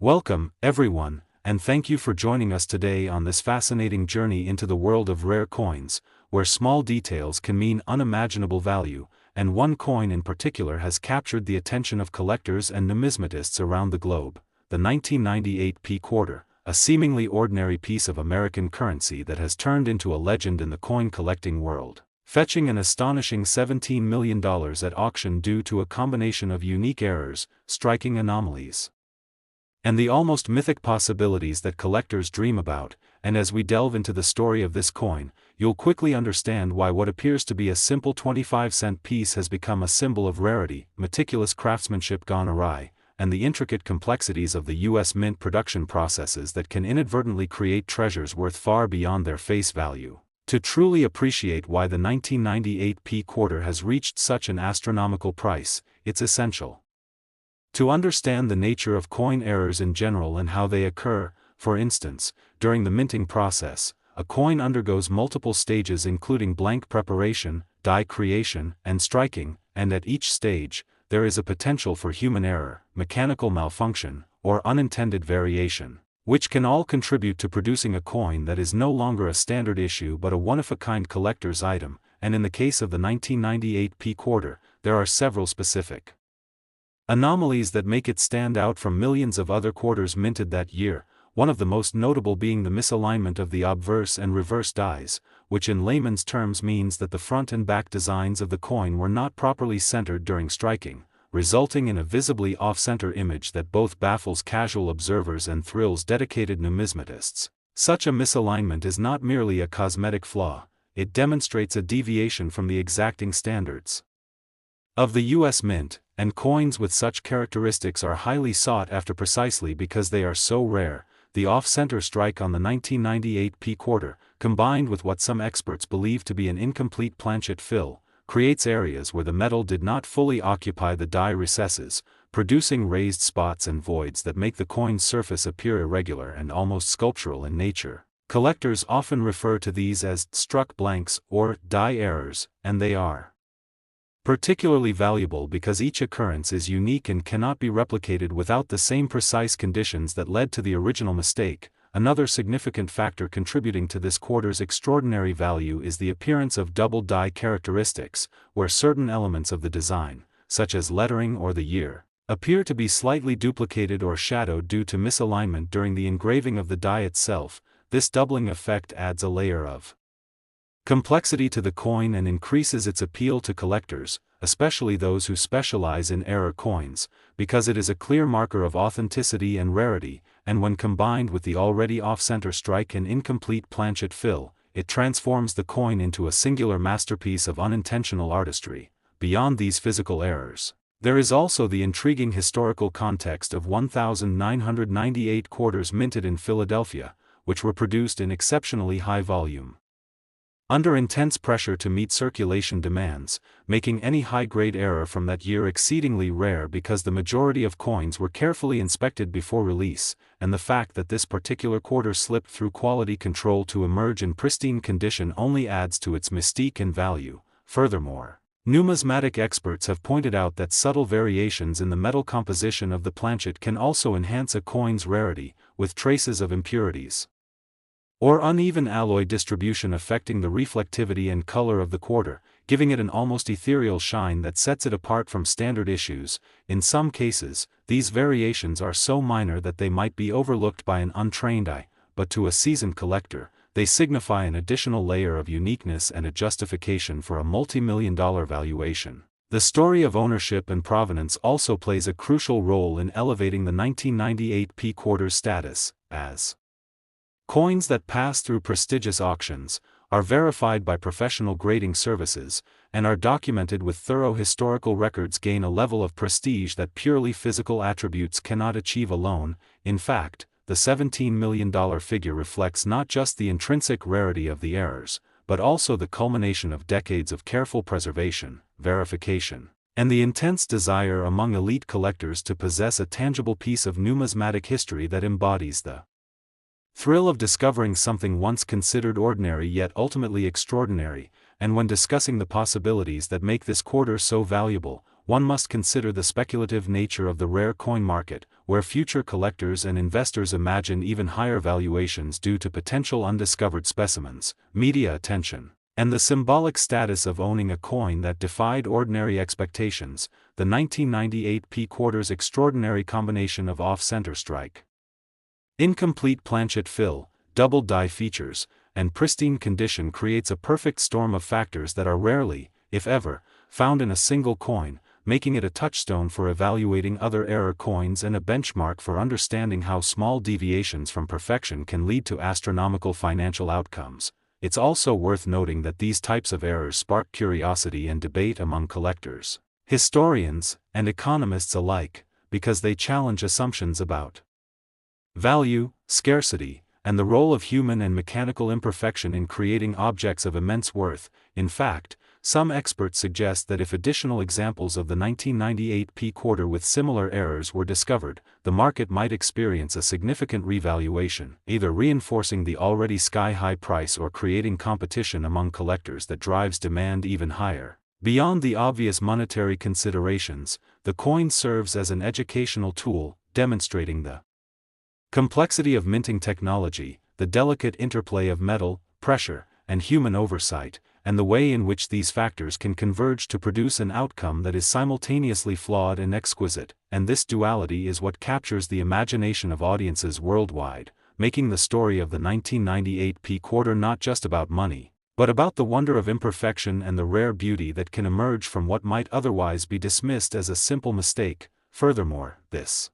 Welcome, everyone, and thank you for joining us today on this fascinating journey into the world of rare coins, where small details can mean unimaginable value, and one coin in particular has captured the attention of collectors and numismatists around the globe, the 1998 P quarter, a seemingly ordinary piece of American currency that has turned into a legend in the coin collecting world, fetching an astonishing $17 million at auction due to a combination of unique errors, striking anomalies, and the almost mythic possibilities that collectors dream about. And as we delve into the story of this coin, you'll quickly understand why what appears to be a simple 25-cent piece has become a symbol of rarity, meticulous craftsmanship gone awry, and the intricate complexities of the U.S. mint production processes that can inadvertently create treasures worth far beyond their face value. To truly appreciate why the 1998 P quarter has reached such an astronomical price, it's essential to understand the nature of coin errors in general and how they occur. For instance, during the minting process, a coin undergoes multiple stages including blank preparation, die creation, and striking, and at each stage, there is a potential for human error, mechanical malfunction, or unintended variation, which can all contribute to producing a coin that is no longer a standard issue but a one-of-a-kind collector's item. And in the case of the 1998 P quarter, there are several specific anomalies that make it stand out from millions of other quarters minted that year, one of the most notable being the misalignment of the obverse and reverse dies, which in layman's terms means that the front and back designs of the coin were not properly centered during striking, resulting in a visibly off-center image that both baffles casual observers and thrills dedicated numismatists. Such a misalignment is not merely a cosmetic flaw, it demonstrates a deviation from the exacting standards of the U.S. Mint, and coins with such characteristics are highly sought after precisely because they are so rare. The off-center strike on the 1998 P quarter, combined with what some experts believe to be an incomplete planchet fill, creates areas where the metal did not fully occupy the die recesses, producing raised spots and voids that make the coin's surface appear irregular and almost sculptural in nature. Collectors often refer to these as struck blanks or die errors, and they are particularly valuable because each occurrence is unique and cannot be replicated without the same precise conditions that led to the original mistake. Another significant factor contributing to this quarter's extraordinary value is the appearance of double die characteristics, where certain elements of the design, such as lettering or the year, appear to be slightly duplicated or shadowed due to misalignment during the engraving of the die itself. This doubling effect adds a layer of complexity to the coin and increases its appeal to collectors, especially those who specialize in error coins, because it is a clear marker of authenticity and rarity. And when combined with the already off-center strike and incomplete planchet fill, it transforms the coin into a singular masterpiece of unintentional artistry. Beyond these physical errors, there is also the intriguing historical context of 1998 quarters minted in Philadelphia, which were produced in exceptionally high volume, under intense pressure to meet circulation demands, making any high-grade error from that year exceedingly rare because the majority of coins were carefully inspected before release, and the fact that this particular quarter slipped through quality control to emerge in pristine condition only adds to its mystique and value. Furthermore, numismatic experts have pointed out that subtle variations in the metal composition of the planchet can also enhance a coin's rarity, with traces of impurities or uneven alloy distribution affecting the reflectivity and color of the quarter, giving it an almost ethereal shine that sets it apart from standard issues. In some cases, these variations are so minor that they might be overlooked by an untrained eye, but to a seasoned collector, they signify an additional layer of uniqueness and a justification for a multi-million-dollar valuation. The story of ownership and provenance also plays a crucial role in elevating the 1998 P quarter's status as coins that pass through prestigious auctions, are verified by professional grading services, and are documented with thorough historical records gain a level of prestige that purely physical attributes cannot achieve alone. In fact, the $17 million figure reflects not just the intrinsic rarity of the errors, but also the culmination of decades of careful preservation, verification, and the intense desire among elite collectors to possess a tangible piece of numismatic history that embodies the thrill of discovering something once considered ordinary yet ultimately extraordinary. And when discussing the possibilities that make this quarter so valuable, one must consider the speculative nature of the rare coin market, where future collectors and investors imagine even higher valuations due to potential undiscovered specimens, media attention, and the symbolic status of owning a coin that defied ordinary expectations. The 1998 P Quarter's extraordinary combination of off-center strike, incomplete planchet fill, double die features, and pristine condition creates a perfect storm of factors that are rarely, if ever, found in a single coin, making it a touchstone for evaluating other error coins and a benchmark for understanding how small deviations from perfection can lead to astronomical financial outcomes. It's also worth noting that these types of errors spark curiosity and debate among collectors, historians, and economists alike, because they challenge assumptions about value, scarcity, and the role of human and mechanical imperfection in creating objects of immense worth. In fact, some experts suggest that if additional examples of the 1998 P Quarter with similar errors were discovered, the market might experience a significant revaluation, either reinforcing the already sky-high price or creating competition among collectors that drives demand even higher. Beyond the obvious monetary considerations, the coin serves as an educational tool, demonstrating the complexity of minting technology, the delicate interplay of metal, pressure, and human oversight, and the way in which these factors can converge to produce an outcome that is simultaneously flawed and exquisite. And this duality is what captures the imagination of audiences worldwide, making the story of the 1998 P Quarter not just about money, but about the wonder of imperfection and the rare beauty that can emerge from what might otherwise be dismissed as a simple mistake. Furthermore, this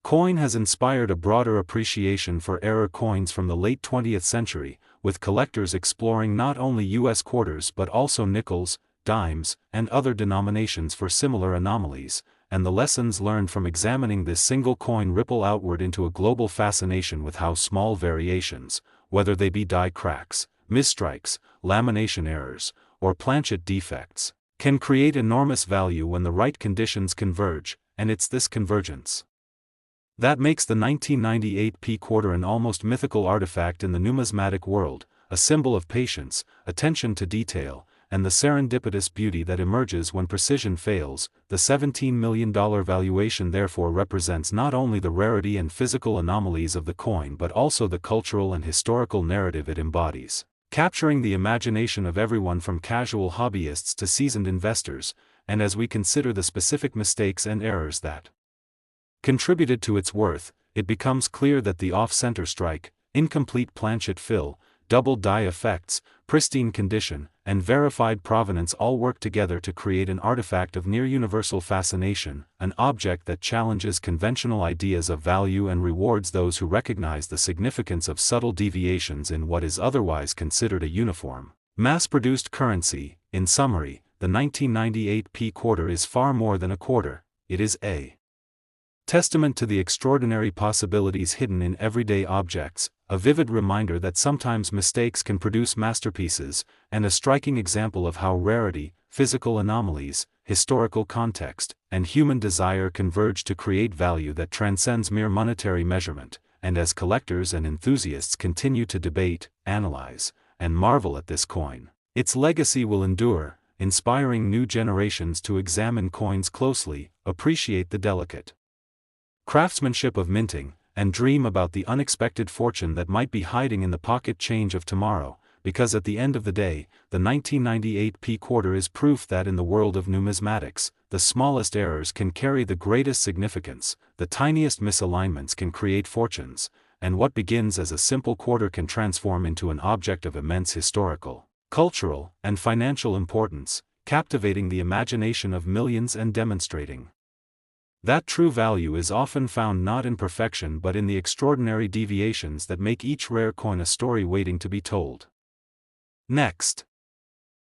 coin has inspired a broader appreciation for error coins from the late 20th century, with collectors exploring not only U.S. quarters but also nickels, dimes, and other denominations for similar anomalies, and the lessons learned from examining this single coin ripple outward into a global fascination with how small variations, whether they be die cracks, misstrikes, lamination errors, or planchet defects, can create enormous value when the right conditions converge, and it's this convergence that makes the 1998 P Quarter an almost mythical artifact in the numismatic world, a symbol of patience, attention to detail, and the serendipitous beauty that emerges when precision fails. The $17 million valuation therefore represents not only the rarity and physical anomalies of the coin but also the cultural and historical narrative it embodies, capturing the imagination of everyone from casual hobbyists to seasoned investors. And as we consider the specific mistakes and errors that contributed to its worth, it becomes clear that the off-center strike, incomplete planchet fill, double die effects, pristine condition, and verified provenance all work together to create an artifact of near-universal fascination, an object that challenges conventional ideas of value and rewards those who recognize the significance of subtle deviations in what is otherwise considered a uniform, mass-produced currency. In summary, the 1998 P Quarter is far more than a quarter. It is a testament to the extraordinary possibilities hidden in everyday objects, a vivid reminder that sometimes mistakes can produce masterpieces, and a striking example of how rarity, physical anomalies, historical context, and human desire converge to create value that transcends mere monetary measurement. And as collectors and enthusiasts continue to debate, analyze, and marvel at this coin, its legacy will endure, inspiring new generations to examine coins closely, appreciate the delicate craftsmanship of minting, and dream about the unexpected fortune that might be hiding in the pocket change of tomorrow, because at the end of the day, the 1998 P Quarter is proof that in the world of numismatics, the smallest errors can carry the greatest significance, the tiniest misalignments can create fortunes, and what begins as a simple quarter can transform into an object of immense historical, cultural, and financial importance, captivating the imagination of millions and demonstrating that true value is often found not in perfection but in the extraordinary deviations that make each rare coin a story waiting to be told. Next,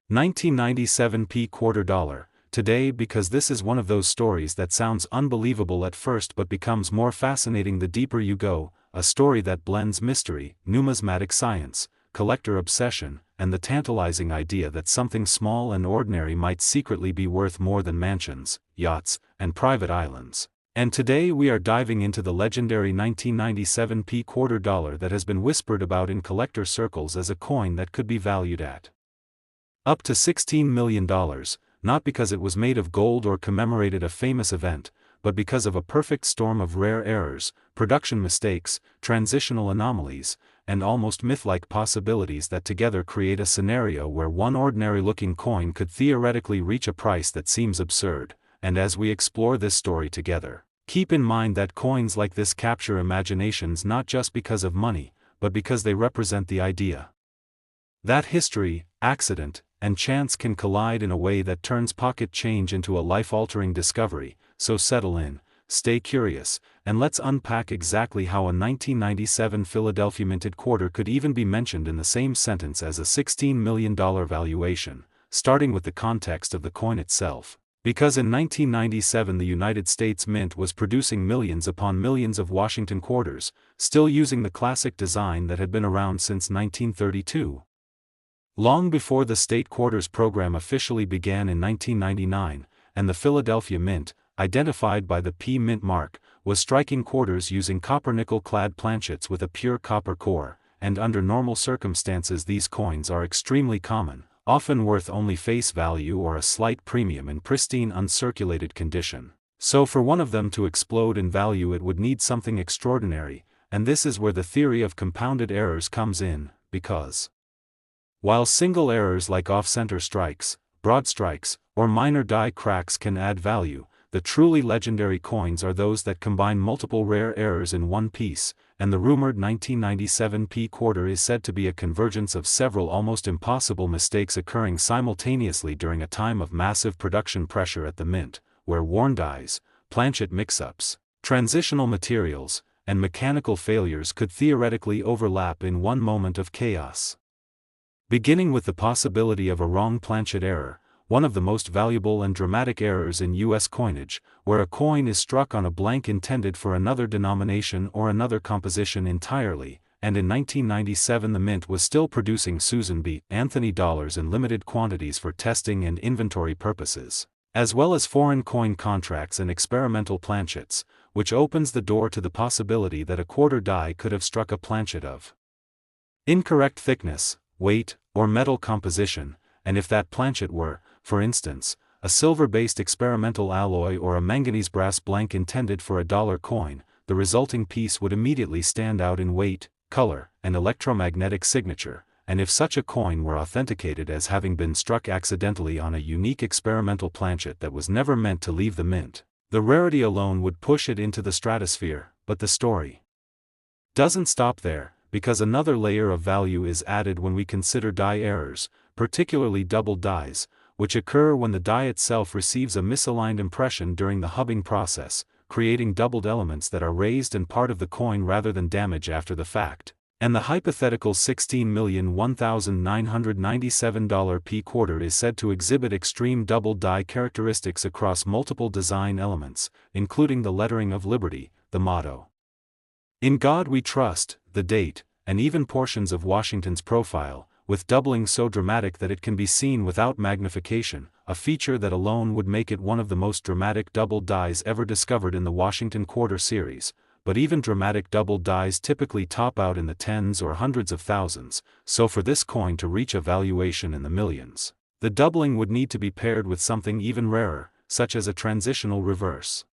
1997 P Quarter dollar. Today, because this is one of those stories that sounds unbelievable at first but becomes more fascinating the deeper you go, a story that blends mystery, numismatic science, collector obsession, and the tantalizing idea that something small and ordinary might secretly be worth more than mansions, yachts, and private islands. And today we are diving into the legendary 1997 P Quarter dollar that has been whispered about in collector circles as a coin that could be valued at up to $16 million, not because it was made of gold or commemorated a famous event, but because of a perfect storm of rare errors, production mistakes, transitional anomalies, and almost myth-like possibilities that together create a scenario where one ordinary-looking coin could theoretically reach a price that seems absurd. And as we explore this story together, keep in mind that coins like this capture imaginations not just because of money, but because they represent the idea that history, accident, and chance can collide in a way that turns pocket change into a life-altering discovery. So settle in, stay curious, and let's unpack exactly how a 1997 Philadelphia minted quarter could even be mentioned in the same sentence as a $16 million valuation, starting with the context of the coin itself. Because in 1997 the United States Mint was producing millions upon millions of Washington quarters, still using the classic design that had been around since 1932. Long before the state quarters program officially began in 1999, and the Philadelphia Mint, identified by the P Mint mark, was striking quarters using copper-nickel-clad planchets with a pure copper core, and under normal circumstances these coins are extremely common, often worth only face value or a slight premium in pristine uncirculated condition. So for one of them to explode in value it would need something extraordinary, and this is where the theory of compounded errors comes in, because while single errors like off-center strikes, broad strikes, or minor die cracks can add value, the truly legendary coins are those that combine multiple rare errors in one piece, and the rumored 1997 P quarter is said to be a convergence of several almost impossible mistakes occurring simultaneously during a time of massive production pressure at the Mint, where worn dies, planchet mix-ups, transitional materials, and mechanical failures could theoretically overlap in one moment of chaos. Beginning with the possibility of a wrong planchet error, one of the most valuable and dramatic errors in U.S. coinage, where a coin is struck on a blank intended for another denomination or another composition entirely, and in 1997 the Mint was still producing Susan B. Anthony dollars in limited quantities for testing and inventory purposes, as well as foreign coin contracts and experimental planchets, which opens the door to the possibility that a quarter die could have struck a planchet of incorrect thickness, weight, or metal composition, and if that planchet were, for instance, a silver-based experimental alloy or a manganese-brass blank intended for a dollar coin, the resulting piece would immediately stand out in weight, color, and electromagnetic signature, and if such a coin were authenticated as having been struck accidentally on a unique experimental planchet that was never meant to leave the Mint, the rarity alone would push it into the stratosphere. But the story doesn't stop there, because another layer of value is added when we consider die errors, particularly doubled dies, which occur when the die itself receives a misaligned impression during the hubbing process, creating doubled elements that are raised and part of the coin rather than damage after the fact. And the hypothetical $16,001,997 P quarter is said to exhibit extreme doubled die characteristics across multiple design elements, including the lettering of Liberty, the motto "In God We Trust," the date, and even portions of Washington's profile, with doubling so dramatic that it can be seen without magnification, a feature that alone would make it one of the most dramatic doubled dies ever discovered in the Washington Quarter series. But even dramatic doubled dies typically top out in the tens or hundreds of thousands, so for this coin to reach a valuation in the millions, the doubling would need to be paired with something even rarer, such as a transitional reverse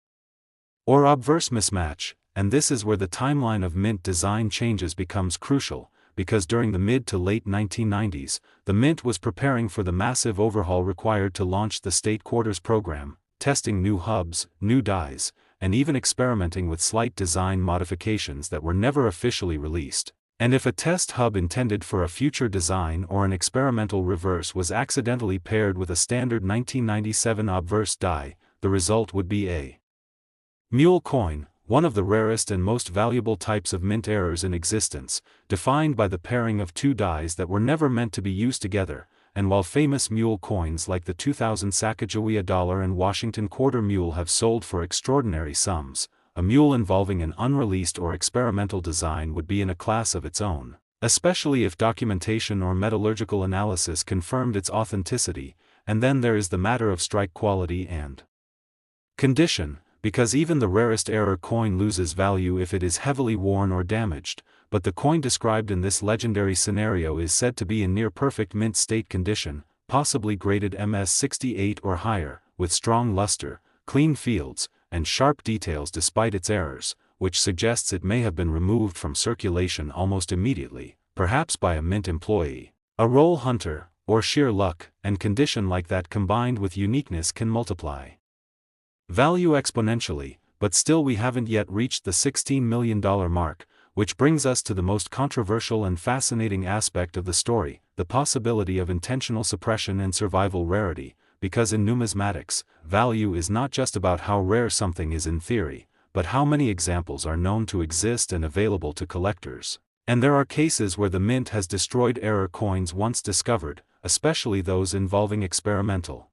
or obverse mismatch. And this is where the timeline of Mint design changes becomes crucial, because during the mid to late 1990s, the Mint was preparing for the massive overhaul required to launch the state quarters program, testing new hubs, new dies, and even experimenting with slight design modifications that were never officially released. And if a test hub intended for a future design or an experimental reverse was accidentally paired with a standard 1997 obverse die, the result would be a mule coin, one of the rarest and most valuable types of Mint errors in existence, defined by the pairing of two dies that were never meant to be used together. And while famous mule coins like the 2000 Sacagawea dollar and Washington Quarter mule have sold for extraordinary sums, a mule involving an unreleased or experimental design would be in a class of its own, especially if documentation or metallurgical analysis confirmed its authenticity. And then there is the matter of strike quality and condition, because even the rarest error coin loses value if it is heavily worn or damaged, but the coin described in this legendary scenario is said to be in near-perfect mint state condition, possibly graded MS 68 or higher, with strong luster, clean fields, and sharp details despite its errors, which suggests it may have been removed from circulation almost immediately, perhaps by a mint employee, a roll hunter, or sheer luck, and condition like that combined with uniqueness can multiply value exponentially, but still we haven't yet reached the $16 million mark, which brings us to the most controversial and fascinating aspect of the story, the possibility of intentional suppression and survival rarity, because in numismatics, value is not just about how rare something is in theory, but how many examples are known to exist and available to collectors. And there are cases where the mint has destroyed error coins once discovered, especially those involving experimental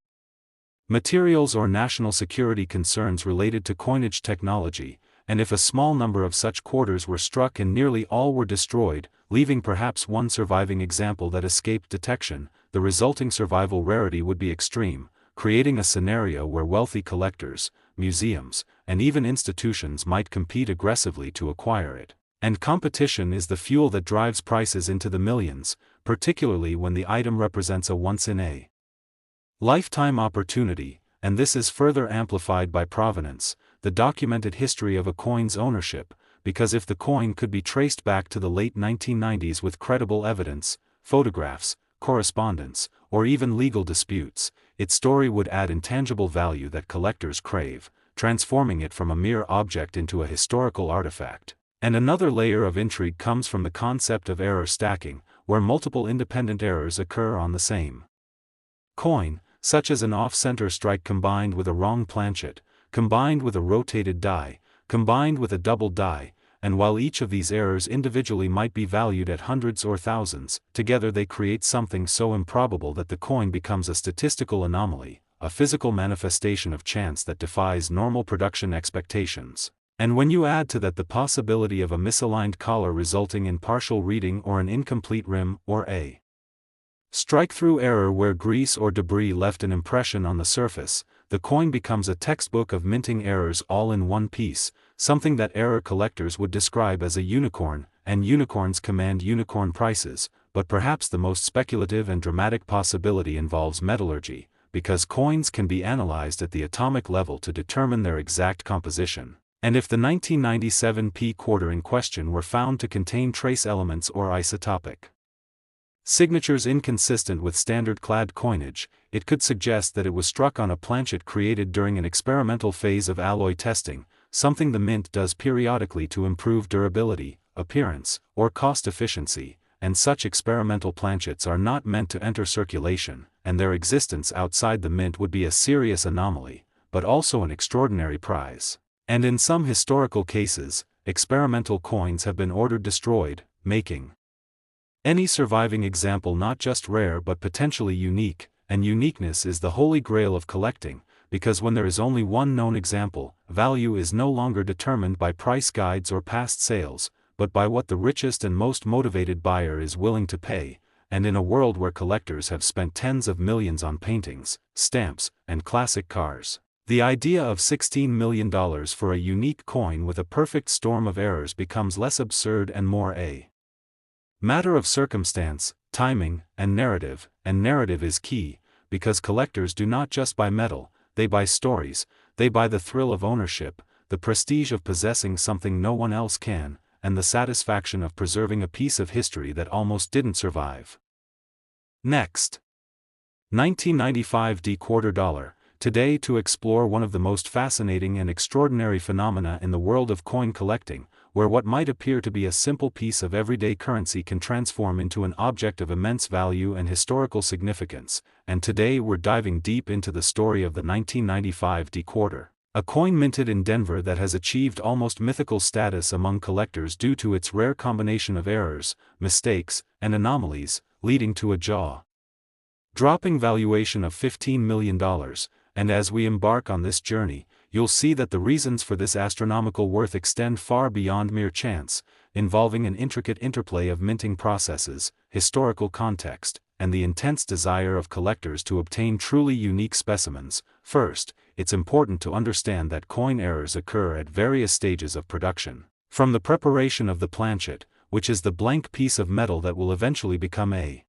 materials or national security concerns related to coinage technology, and if a small number of such quarters were struck and nearly all were destroyed, leaving perhaps one surviving example that escaped detection, the resulting survival rarity would be extreme, creating a scenario where wealthy collectors, museums, and even institutions might compete aggressively to acquire it. And competition is the fuel that drives prices into the millions, particularly when the item represents a once-in-a-lifetime opportunity, and this is further amplified by provenance, the documented history of a coin's ownership, because if the coin could be traced back to the late 1990s with credible evidence, photographs, correspondence, or even legal disputes, its story would add intangible value that collectors crave, transforming it from a mere object into a historical artifact. And another layer of intrigue comes from the concept of error stacking, where multiple independent errors occur on the same coin, such as an off-center strike combined with a wrong planchet, combined with a rotated die, combined with a double die, and while each of these errors individually might be valued at hundreds or thousands, together they create something so improbable that the coin becomes a statistical anomaly, a physical manifestation of chance that defies normal production expectations. And when you add to that the possibility of a misaligned collar resulting in partial reading or an incomplete rim or a strike-through error where grease or debris left an impression on the surface, the coin becomes a textbook of minting errors all in one piece, something that error collectors would describe as a unicorn, and unicorns command unicorn prices, but perhaps the most speculative and dramatic possibility involves metallurgy, because coins can be analyzed at the atomic level to determine their exact composition. And if the 1997 P quarter in question were found to contain trace elements or isotopic signatures inconsistent with standard clad coinage, it could suggest that it was struck on a planchet created during an experimental phase of alloy testing, something the mint does periodically to improve durability, appearance, or cost efficiency, and such experimental planchets are not meant to enter circulation, and their existence outside the mint would be a serious anomaly, but also an extraordinary prize. And in some historical cases, experimental coins have been ordered destroyed, making any surviving example not just rare but potentially unique, and uniqueness is the holy grail of collecting, because when there is only one known example, value is no longer determined by price guides or past sales, but by what the richest and most motivated buyer is willing to pay, and in a world where collectors have spent tens of millions on paintings, stamps, and classic cars, the idea of $16 million for a unique coin with a perfect storm of errors becomes less absurd and more a matter of circumstance, timing, and narrative is key, because collectors do not just buy metal, they buy stories, they buy the thrill of ownership, the prestige of possessing something no one else can, and the satisfaction of preserving a piece of history that almost didn't survive. Next. 1995 D quarter dollar. Today to explore one of the most fascinating and extraordinary phenomena in the world of coin collecting, where what might appear to be a simple piece of everyday currency can transform into an object of immense value and historical significance, and today we're diving deep into the story of the 1995 D quarter, a coin minted in Denver that has achieved almost mythical status among collectors due to its rare combination of errors, mistakes, and anomalies, leading to a jaw-dropping valuation of $15 million. And as we embark on this journey, you'll see that the reasons for this astronomical worth extend far beyond mere chance, involving an intricate interplay of minting processes, historical context, and the intense desire of collectors to obtain truly unique specimens. First, it's important to understand that coin errors occur at various stages of production. From the preparation of the planchet, which is the blank piece of metal that will eventually become a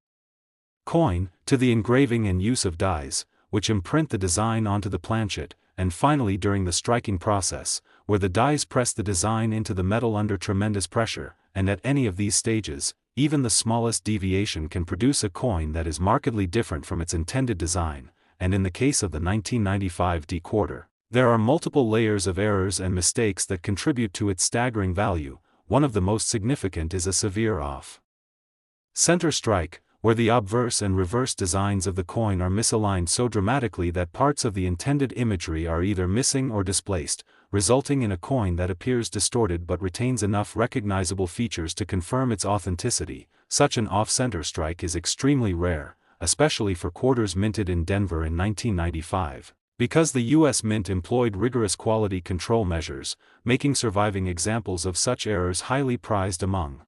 coin, to the engraving and use of dies, which imprint the design onto the planchet, and finally during the striking process, where the dies press the design into the metal under tremendous pressure, and at any of these stages, even the smallest deviation can produce a coin that is markedly different from its intended design, and in the case of the 1995 D quarter, there are multiple layers of errors and mistakes that contribute to its staggering value. One of the most significant is a severe off-center strike, where the obverse and reverse designs of the coin are misaligned so dramatically that parts of the intended imagery are either missing or displaced, resulting in a coin that appears distorted but retains enough recognizable features to confirm its authenticity. Such an off-center strike is extremely rare, especially for quarters minted in Denver in 1995, because the U.S. Mint employed rigorous quality control measures, making surviving examples of such errors highly prized among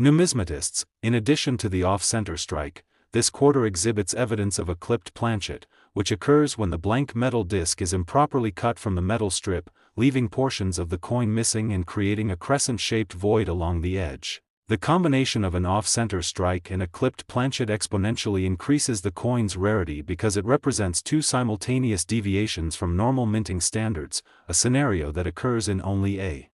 numismatists. In addition to the off-center strike, this quarter exhibits evidence of a clipped planchet, which occurs when the blank metal disc is improperly cut from the metal strip, leaving portions of the coin missing and creating a crescent-shaped void along the edge. The combination of an off-center strike and a clipped planchet exponentially increases the coin's rarity because it represents two simultaneous deviations from normal minting standards, a scenario that occurs in only a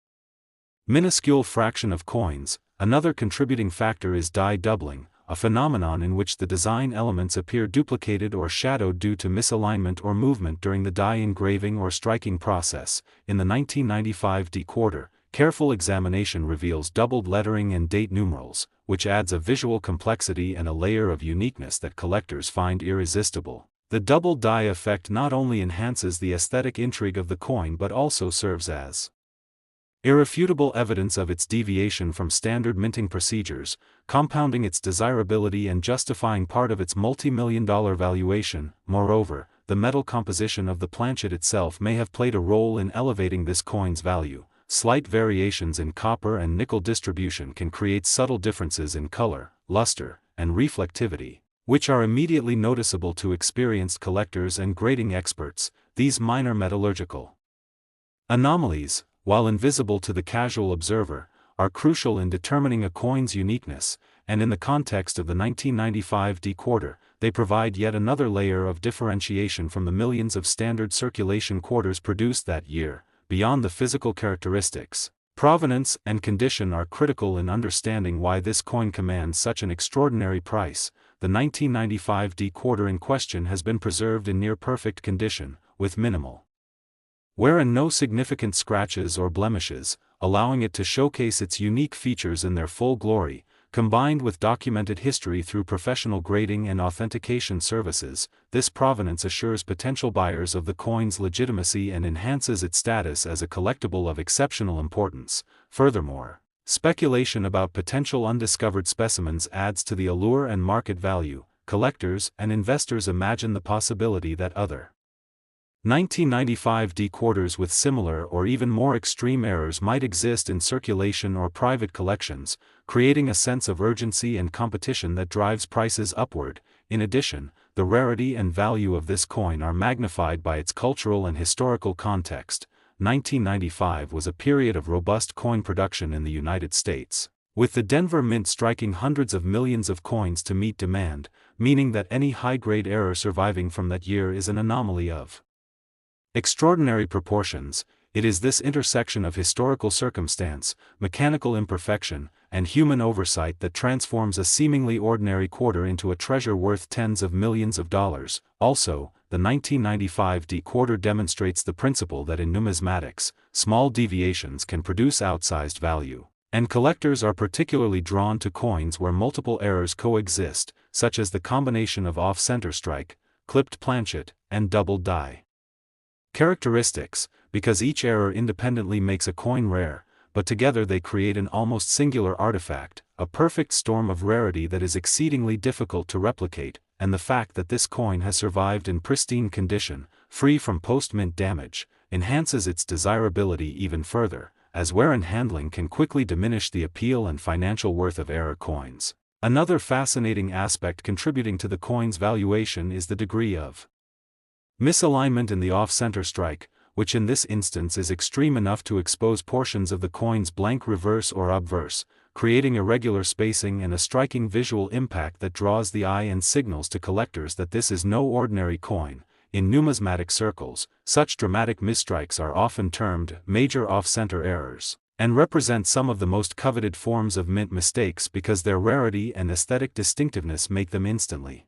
minuscule fraction of coins. Another contributing factor is die doubling, a phenomenon in which the design elements appear duplicated or shadowed due to misalignment or movement during the die engraving or striking process. In the 1995 D quarter, careful examination reveals doubled lettering and date numerals, which adds a visual complexity and a layer of uniqueness that collectors find irresistible. The double die effect not only enhances the aesthetic intrigue of the coin but also serves as irrefutable evidence of its deviation from standard minting procedures, compounding its desirability and justifying part of its multi-million-dollar valuation. Moreover, the metal composition of the planchet itself may have played a role in elevating this coin's value. Slight variations in copper and nickel distribution can create subtle differences in color, luster, and reflectivity, which are immediately noticeable to experienced collectors and grading experts. These minor metallurgical anomalies, while invisible to the casual observer, are crucial in determining a coin's uniqueness, and in the context of the 1995 D quarter, they provide yet another layer of differentiation from the millions of standard circulation quarters produced that year. Beyond the physical characteristics, provenance and condition are critical in understanding why this coin commands such an extraordinary price. The 1995 D quarter in question has been preserved in near-perfect condition, with minimal wear and no significant scratches or blemishes, allowing it to showcase its unique features in their full glory. Combined with documented history through professional grading and authentication services, this provenance assures potential buyers of the coin's legitimacy and enhances its status as a collectible of exceptional importance. Furthermore, speculation about potential undiscovered specimens adds to the allure and market value. Collectors and investors imagine the possibility that other 1995 D quarters with similar or even more extreme errors might exist in circulation or private collections, creating a sense of urgency and competition that drives prices upward. In addition, the rarity and value of this coin are magnified by its cultural and historical context. 1995 was a period of robust coin production in the United States, with the Denver Mint striking hundreds of millions of coins to meet demand, meaning that any high-grade error surviving from that year is an anomaly of extraordinary proportions. It is this intersection of historical circumstance, mechanical imperfection, and human oversight that transforms a seemingly ordinary quarter into a treasure worth tens of millions of dollars. Also, the 1995 D quarter demonstrates the principle that in numismatics, small deviations can produce outsized value, and collectors are particularly drawn to coins where multiple errors coexist, such as the combination of off-center strike, clipped planchet, and double die characteristics, because each error independently makes a coin rare, but together they create an almost singular artifact, a perfect storm of rarity that is exceedingly difficult to replicate. And the fact that this coin has survived in pristine condition, free from post-mint damage, enhances its desirability even further, as wear and handling can quickly diminish the appeal and financial worth of error coins. Another fascinating aspect contributing to the coin's valuation is the degree of misalignment in the off-center strike, which in this instance is extreme enough to expose portions of the coin's blank reverse or obverse, creating irregular spacing and a striking visual impact that draws the eye and signals to collectors that this is no ordinary coin. In numismatic circles, such dramatic misstrikes are often termed major off-center errors, and represent some of the most coveted forms of mint mistakes because their rarity and aesthetic distinctiveness make them instantly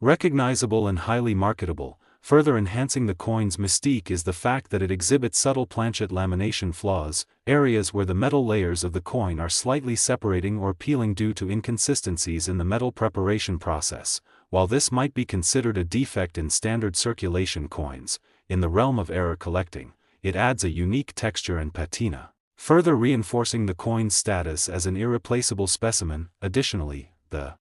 recognizable and highly marketable. Further enhancing the coin's mystique is the fact that it exhibits subtle planchet lamination flaws, areas where the metal layers of the coin are slightly separating or peeling due to inconsistencies in the metal preparation process. While this might be considered a defect in standard circulation coins, in the realm of error collecting, it adds a unique texture and patina, further reinforcing the coin's status as an irreplaceable specimen. Additionally, the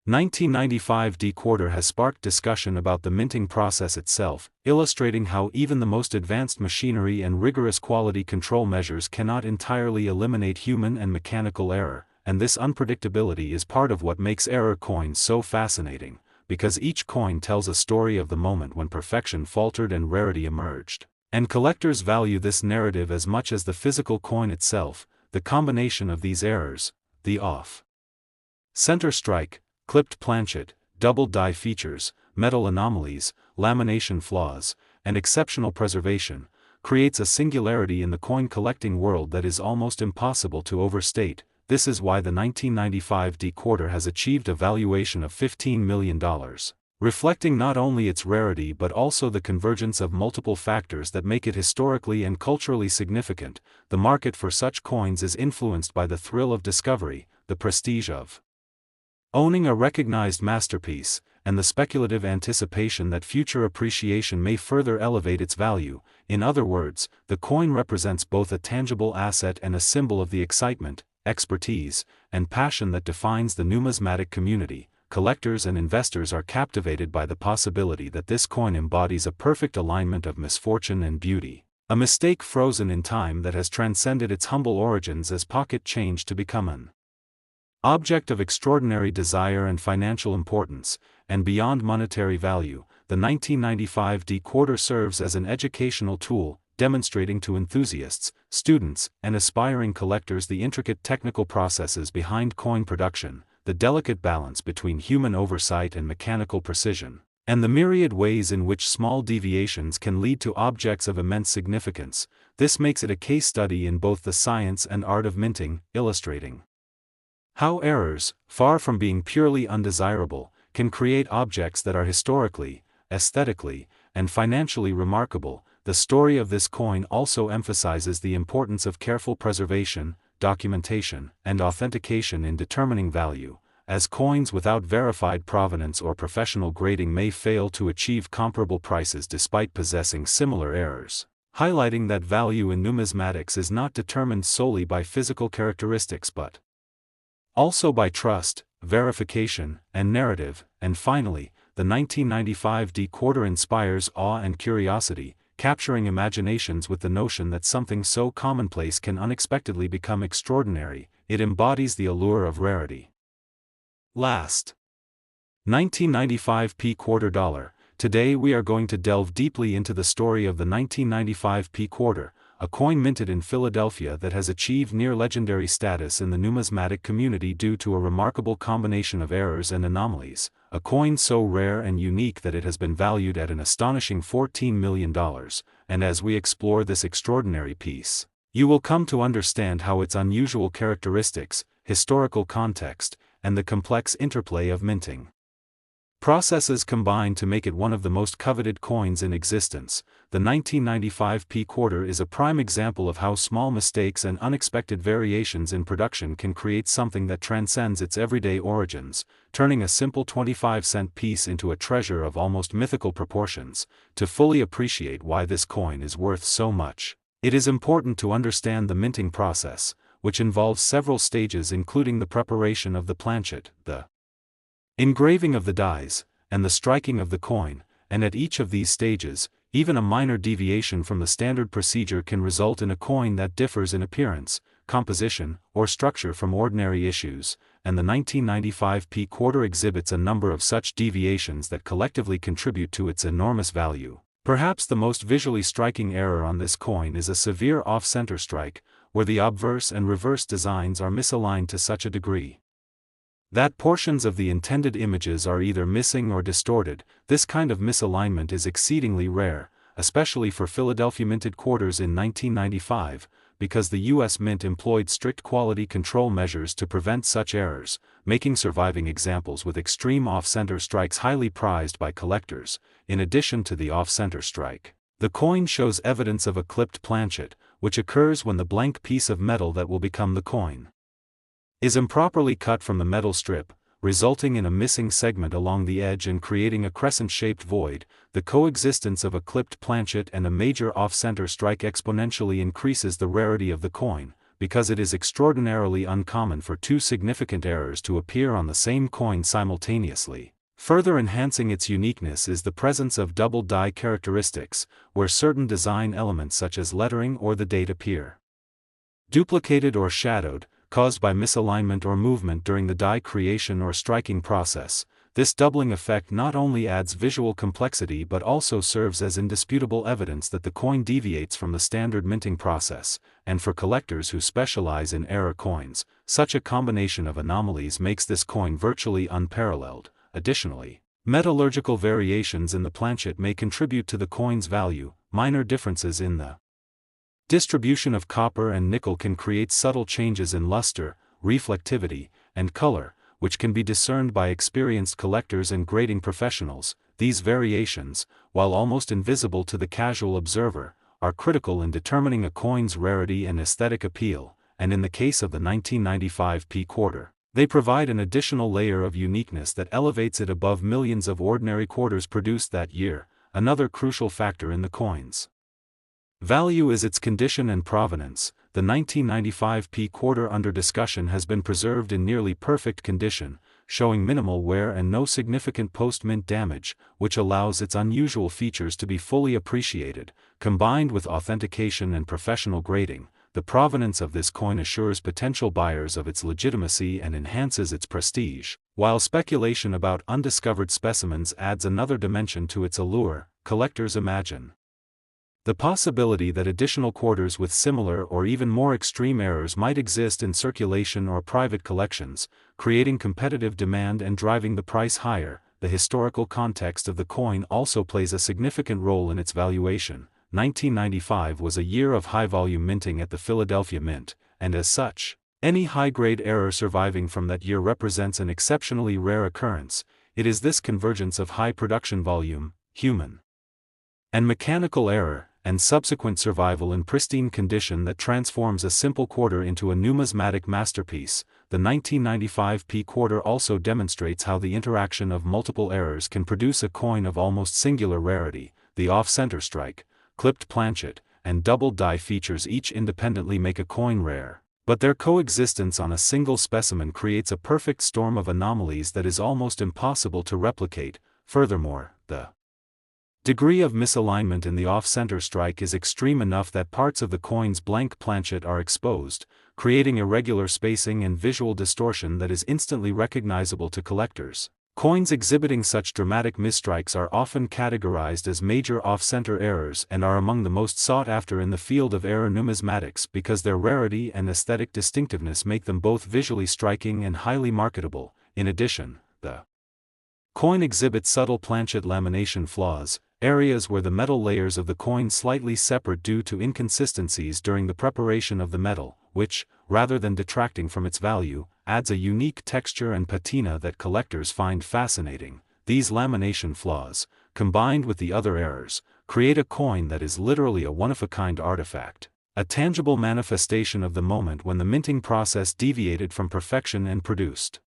1995 D quarter has sparked discussion about the minting process itself, illustrating how even the most advanced machinery and rigorous quality control measures cannot entirely eliminate human and mechanical error, and this unpredictability is part of what makes error coins so fascinating, because each coin tells a story of the moment when perfection faltered and rarity emerged. And collectors value this narrative as much as the physical coin itself. The combination of these errors, the off-center strike, clipped planchet, double die features, metal anomalies, lamination flaws, and exceptional preservation, creates a singularity in the coin collecting world that is almost impossible to overstate. This is why the 1995 D quarter has achieved a valuation of $15 million, reflecting not only its rarity but also the convergence of multiple factors that make it historically and culturally significant. The market for such coins is influenced by the thrill of discovery, the prestige of owning a recognized masterpiece, and the speculative anticipation that future appreciation may further elevate its value. In other words, the coin represents both a tangible asset and a symbol of the excitement, expertise, and passion that defines the numismatic community. Collectors and investors are captivated by the possibility that this coin embodies a perfect alignment of misfortune and beauty, a mistake frozen in time that has transcended its humble origins as pocket change to become an object of extraordinary desire and financial importance, and beyond monetary value. The 1995 D quarter serves as an educational tool, demonstrating to enthusiasts, students, and aspiring collectors the intricate technical processes behind coin production, the delicate balance between human oversight and mechanical precision, and the myriad ways in which small deviations can lead to objects of immense significance. This makes it a case study in both the science and art of minting, illustrating how errors, far from being purely undesirable, can create objects that are historically, aesthetically, and financially remarkable. The story of this coin also emphasizes the importance of careful preservation, documentation, and authentication in determining value, as coins without verified provenance or professional grading may fail to achieve comparable prices despite possessing similar errors, highlighting that value in numismatics is not determined solely by physical characteristics but also by trust, verification, and narrative. And finally, the 1995 D quarter inspires awe and curiosity, capturing imaginations with the notion that something so commonplace can unexpectedly become extraordinary. It embodies the allure of rarity. Last, 1995 P quarter dollar. Today we are going to delve deeply into the story of the 1995 P quarter, a coin minted in Philadelphia that has achieved near-legendary status in the numismatic community due to a remarkable combination of errors and anomalies, a coin so rare and unique that it has been valued at an astonishing $14 million, and as we explore this extraordinary piece, you will come to understand how its unusual characteristics, historical context, and the complex interplay of minting processes combine to make it one of the most coveted coins in existence. The 1995 P quarter is a prime example of how small mistakes and unexpected variations in production can create something that transcends its everyday origins, turning a simple 25-cent piece into a treasure of almost mythical proportions. To fully appreciate why this coin is worth so much, it is important to understand the minting process, which involves several stages including the preparation of the planchet, the engraving of the dies, and the striking of the coin, and at each of these stages, even a minor deviation from the standard procedure can result in a coin that differs in appearance, composition, or structure from ordinary issues, and the 1995 P quarter exhibits a number of such deviations that collectively contribute to its enormous value. Perhaps the most visually striking error on this coin is a severe off-center strike, where the obverse and reverse designs are misaligned to such a degree That portions of the intended images are either missing or distorted. This kind of misalignment is exceedingly rare, especially for Philadelphia minted quarters in 1995, because the U.S. Mint employed strict quality control measures to prevent such errors, making surviving examples with extreme off-center strikes highly prized by collectors. In addition to the off-center strike, the coin shows evidence of a clipped planchet, which occurs when the blank piece of metal that will become the coin is improperly cut from the metal strip, resulting in a missing segment along the edge and creating a crescent-shaped void. The coexistence of a clipped planchet and a major off-center strike exponentially increases the rarity of the coin, because it is extraordinarily uncommon for two significant errors to appear on the same coin simultaneously. Further enhancing its uniqueness is the presence of double die characteristics, where certain design elements such as lettering or the date appear duplicated or shadowed, caused by misalignment or movement during the die creation or striking process. This doubling effect not only adds visual complexity but also serves as indisputable evidence that the coin deviates from the standard minting process, and for collectors who specialize in error coins, such a combination of anomalies makes this coin virtually unparalleled. Additionally, metallurgical variations in the planchet may contribute to the coin's value. Minor differences in the distribution of copper and nickel can create subtle changes in luster, reflectivity, and color, which can be discerned by experienced collectors and grading professionals. These variations, while almost invisible to the casual observer, are critical in determining a coin's rarity and aesthetic appeal, and in the case of the 1995 P quarter, they provide an additional layer of uniqueness that elevates it above millions of ordinary quarters produced that year. Another crucial factor in the coin's value is its condition and provenance. The 1995 P quarter under discussion has been preserved in nearly perfect condition, showing minimal wear and no significant post-mint damage, which allows its unusual features to be fully appreciated. Combined with authentication and professional grading, the provenance of this coin assures potential buyers of its legitimacy and enhances its prestige, while speculation about undiscovered specimens adds another dimension to its allure. Collectors imagine the possibility that additional quarters with similar or even more extreme errors might exist in circulation or private collections, creating competitive demand and driving the price higher. The historical context of the coin also plays a significant role in its valuation. 1995 was a year of high-volume minting at the Philadelphia Mint, and as such, any high-grade error surviving from that year represents an exceptionally rare occurrence. It is this convergence of high production volume, human and mechanical error, and subsequent survival in pristine condition that transforms a simple quarter into a numismatic masterpiece. The 1995 P quarter also demonstrates how the interaction of multiple errors can produce a coin of almost singular rarity. The off-center strike, clipped planchet, and double die features each independently make a coin rare, but their coexistence on a single specimen creates a perfect storm of anomalies that is almost impossible to replicate. Furthermore, the degree of misalignment in the off-center strike is extreme enough that parts of the coin's blank planchet are exposed, creating irregular spacing and visual distortion that is instantly recognizable to collectors. Coins exhibiting such dramatic misstrikes are often categorized as major off-center errors and are among the most sought after in the field of error numismatics because their rarity and aesthetic distinctiveness make them both visually striking and highly marketable. In addition, the coin exhibits subtle planchet lamination flaws, areas where the metal layers of the coin slightly separate due to inconsistencies during the preparation of the metal, which, rather than detracting from its value, adds a unique texture and patina that collectors find fascinating. These lamination flaws, combined with the other errors, create a coin that is literally a one-of-a-kind artifact, a tangible manifestation of the moment when the minting process deviated from perfection and produced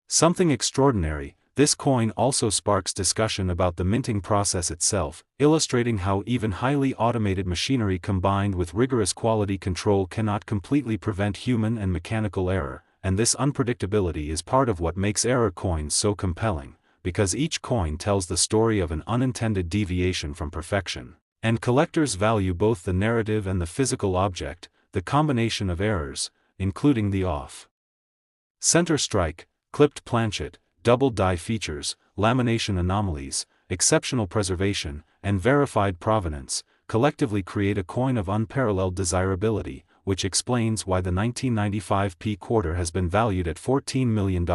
something extraordinary. This coin also sparks discussion about the minting process itself, illustrating how even highly automated machinery combined with rigorous quality control cannot completely prevent human and mechanical error, and this unpredictability is part of what makes error coins so compelling, because each coin tells the story of an unintended deviation from perfection, and collectors value both the narrative and the physical object. The combination of errors, including the off-center strike, clipped planchet, double die features, lamination anomalies, exceptional preservation, and verified provenance, collectively create a coin of unparalleled desirability. which explains why the 1995 P quarter has been valued at $14 million.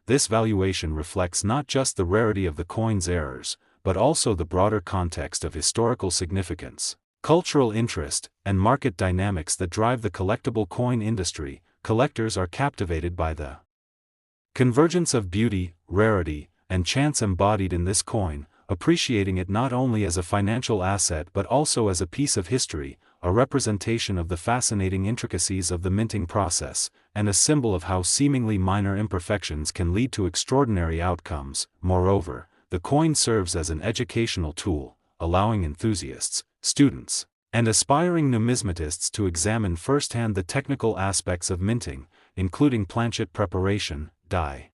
This valuation reflects not just the rarity of the coin's errors, but also the broader context of historical significance, cultural interest, and market dynamics that drive the collectible coin industry. Collectors are captivated by the convergence of beauty, rarity, and chance embodied in this coin, appreciating it not only as a financial asset but also as a piece of history, a representation of the fascinating intricacies of the minting process, and a symbol of how seemingly minor imperfections can lead to extraordinary outcomes. Moreover, the coin serves as an educational tool, allowing enthusiasts, students, and aspiring numismatists to examine firsthand the technical aspects of minting, including planchet preparation, die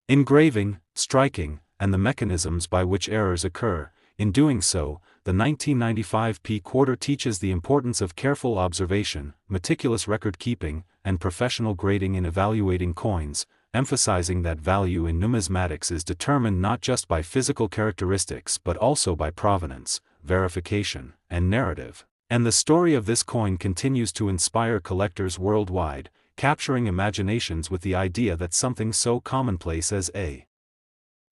engraving, striking, and the mechanisms by which errors occur. In doing so, the 1995 P quarter teaches the importance of careful observation, meticulous record-keeping, and professional grading in evaluating coins, emphasizing that value in numismatics is determined not just by physical characteristics but also by provenance, verification, and narrative. And the story of this coin continues to inspire collectors worldwide, capturing imaginations with the idea that something so commonplace as a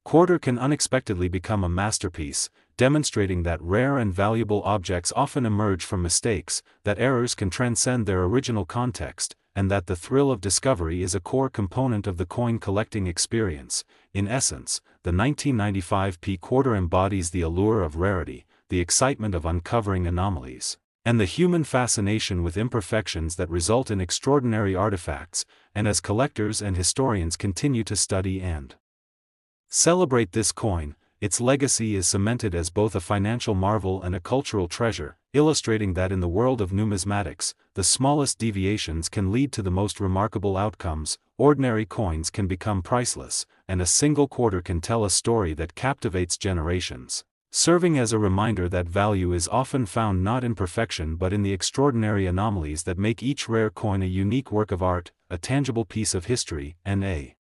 quarter can unexpectedly become a masterpiece, demonstrating that rare and valuable objects often emerge from mistakes, that errors can transcend their original context, and that the thrill of discovery is a core component of the coin collecting experience. In essence, the 1995 P quarter embodies the allure of rarity, the excitement of uncovering anomalies, and the human fascination with imperfections that result in extraordinary artifacts. And as collectors and historians continue to study and celebrate this coin, its legacy is cemented as both a financial marvel and a cultural treasure, illustrating that in the world of numismatics, the smallest deviations can lead to the most remarkable outcomes. Ordinary coins can become priceless, and a single quarter can tell a story that captivates generations, serving as a reminder that value is often found not in perfection but in the extraordinary anomalies that make each rare coin a unique work of art, a tangible piece of history, and a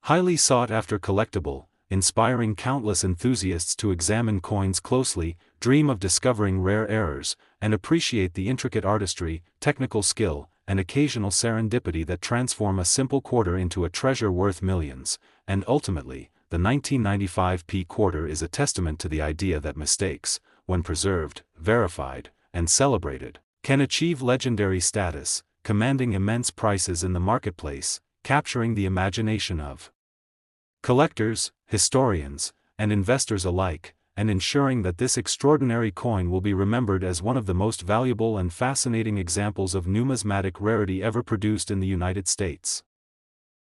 highly sought-after collectible, inspiring countless enthusiasts to examine coins closely, dream of discovering rare errors, and appreciate the intricate artistry, technical skill, and occasional serendipity that transform a simple quarter into a treasure worth millions. And ultimately, the 1995 P quarter is a testament to the idea that mistakes, when preserved, verified, and celebrated, can achieve legendary status, commanding immense prices in the marketplace, capturing the imagination of collectors, historians, and investors alike, and ensuring that this extraordinary coin will be remembered as one of the most valuable and fascinating examples of numismatic rarity ever produced in the United States.